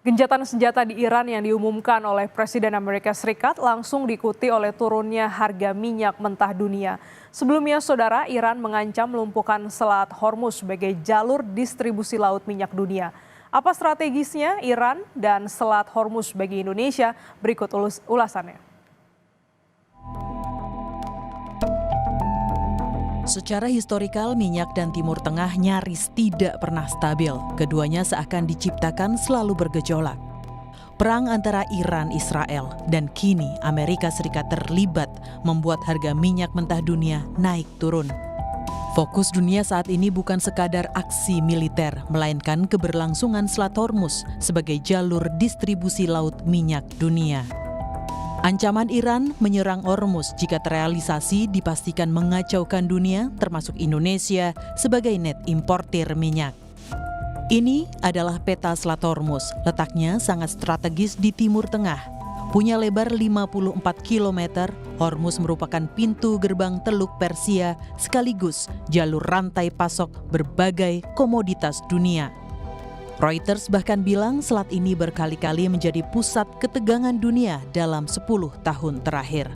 Gencatan senjata di Iran yang diumumkan oleh Presiden Amerika Serikat langsung diikuti oleh turunnya harga minyak mentah dunia. Sebelumnya, saudara, Iran mengancam melumpuhkan Selat Hormuz sebagai jalur distribusi laut minyak dunia. Apa strategisnya Iran dan Selat Hormuz bagi Indonesia? Berikut ulasannya. Secara historikal, minyak dan Timur Tengah nyaris tidak pernah stabil. Keduanya seakan diciptakan selalu bergejolak. Perang antara Iran-Israel dan kini Amerika Serikat terlibat membuat harga minyak mentah dunia naik turun. Fokus dunia saat ini bukan sekadar aksi militer, melainkan keberlangsungan Selat Hormuz sebagai jalur distribusi laut minyak dunia. Ancaman Iran menyerang Hormuz jika terrealisasi dipastikan mengacaukan dunia, termasuk Indonesia sebagai net importir minyak. Ini adalah peta Selat Hormuz, letaknya sangat strategis di Timur Tengah. Punya lebar 54 km, Hormuz merupakan pintu gerbang Teluk Persia sekaligus jalur rantai pasok berbagai komoditas dunia. Reuters bahkan bilang selat ini berkali-kali menjadi pusat ketegangan dunia dalam 10 tahun terakhir.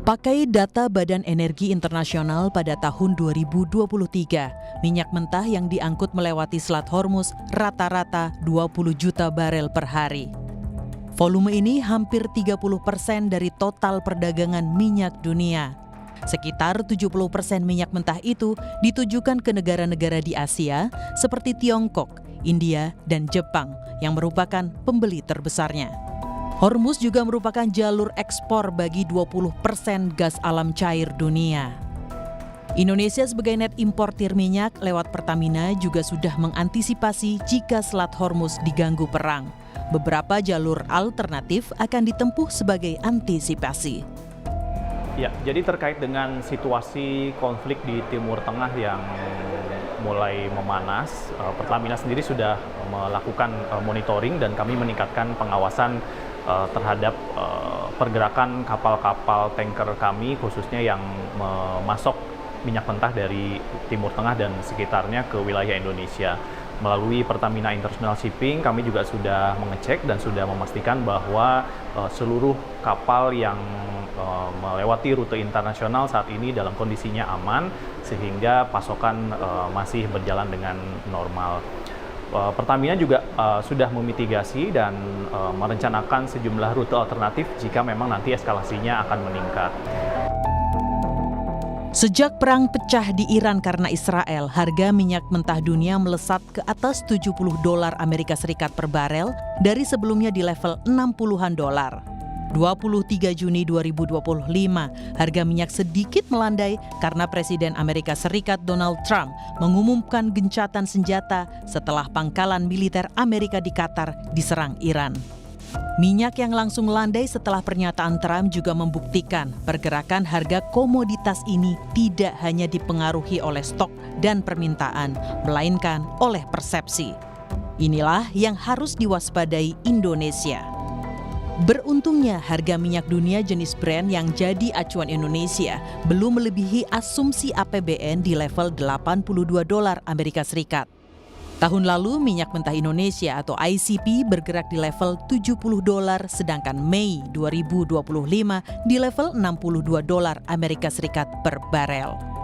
Pakai data Badan Energi Internasional pada tahun 2023, minyak mentah yang diangkut melewati Selat Hormuz rata-rata 20 juta barel per hari. Volume ini hampir 30% dari total perdagangan minyak dunia. Sekitar 70% minyak mentah itu ditujukan ke negara-negara di Asia seperti Tiongkok, India, dan Jepang yang merupakan pembeli terbesarnya. Hormuz juga merupakan jalur ekspor bagi 20% gas alam cair dunia. Indonesia sebagai net importir minyak lewat Pertamina juga sudah mengantisipasi jika Selat Hormuz diganggu perang. Beberapa jalur alternatif akan ditempuh sebagai antisipasi. Ya, jadi terkait dengan situasi konflik di Timur Tengah yang mulai memanas, Pertamina sendiri sudah melakukan monitoring dan kami meningkatkan pengawasan terhadap pergerakan kapal-kapal tanker kami, khususnya yang memasok minyak mentah dari Timur Tengah dan sekitarnya ke wilayah Indonesia. Melalui Pertamina International Shipping, kami juga sudah mengecek dan sudah memastikan bahwa seluruh kapal yang melewati rute internasional saat ini dalam kondisinya aman, sehingga pasokan masih berjalan dengan normal. Pertamina juga sudah memitigasi dan merencanakan sejumlah rute alternatif jika memang nanti eskalasinya akan meningkat. Sejak perang pecah di Iran karena Israel, harga minyak mentah dunia melesat ke atas $70 Amerika Serikat per barel dari sebelumnya di level 60-an dolar. 23 Juni 2025, harga minyak sedikit melandai karena Presiden Amerika Serikat Donald Trump mengumumkan gencatan senjata setelah pangkalan militer Amerika di Qatar diserang Iran. Minyak yang langsung landai setelah pernyataan Trump juga membuktikan pergerakan harga komoditas ini tidak hanya dipengaruhi oleh stok dan permintaan, melainkan oleh persepsi. Inilah yang harus diwaspadai Indonesia. Beruntungnya harga minyak dunia jenis Brent yang jadi acuan Indonesia belum melebihi asumsi APBN di level $82 Amerika Serikat. Tahun lalu minyak mentah Indonesia atau ICP bergerak di level $70, sedangkan Mei 2025 di level $62 Amerika Serikat per barel.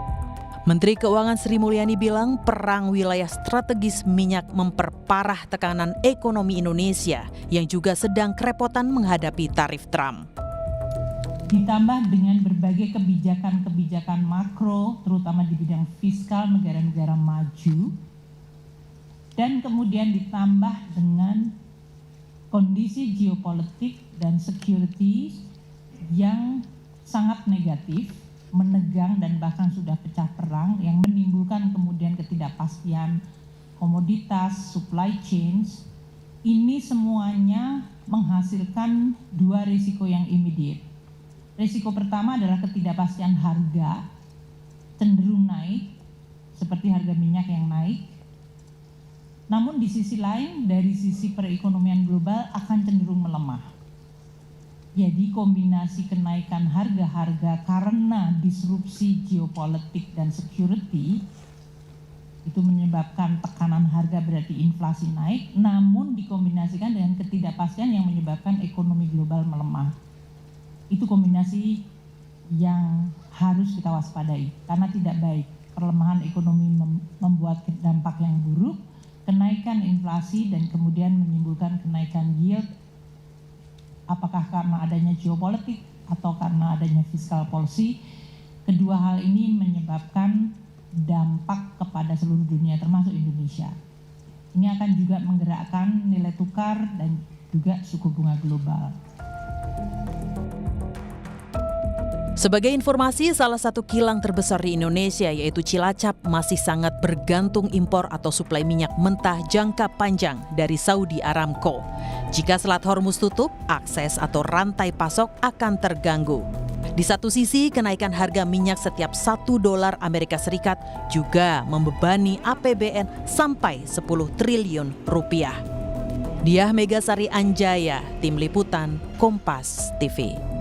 Menteri Keuangan Sri Mulyani bilang perang wilayah strategis minyak memperparah tekanan ekonomi Indonesia yang juga sedang kerepotan menghadapi tarif Trump. Ditambah dengan berbagai kebijakan-kebijakan makro, terutama di bidang fiskal negara-negara maju, dan kemudian ditambah dengan kondisi geopolitik dan security yang sangat negatif, menegang dan bahkan sudah pecah perang yang menimbulkan kemudian ketidakpastian komoditas, supply chains. Ini semuanya menghasilkan dua risiko yang immediate. Risiko pertama adalah ketidakpastian harga cenderung naik, seperti harga minyak yang naik. Namun di sisi lain, dari sisi perekonomian global akan cenderung melemah. Jadi kombinasi kenaikan harga-harga karena disrupsi geopolitik dan security itu menyebabkan tekanan harga, berarti inflasi naik, namun dikombinasikan ketidakpastian yang menyebabkan ekonomi global melemah. Itu kombinasi yang harus kita waspadai karena tidak baik. Perlemahan ekonomi membuat dampak yang buruk, kenaikan inflasi dan kemudian menimbulkan kenaikan yield, apakah karena adanya geopolitik atau karena adanya fiscal policy. Kedua hal ini menyebabkan dampak kepada seluruh dunia termasuk Indonesia. Ini akan juga menggerakkan nilai tukar dan juga suku bunga global. Sebagai informasi, salah satu kilang terbesar di Indonesia yaitu Cilacap masih sangat bergantung impor atau suplai minyak mentah jangka panjang dari Saudi Aramco. Jika Selat Hormuz tutup, akses atau rantai pasok akan terganggu. Di satu sisi, kenaikan harga minyak setiap $1 Amerika Serikat juga membebani APBN sampai 10 triliun rupiah. Diah Megasari Anjaya, Tim Liputan, Kompas TV.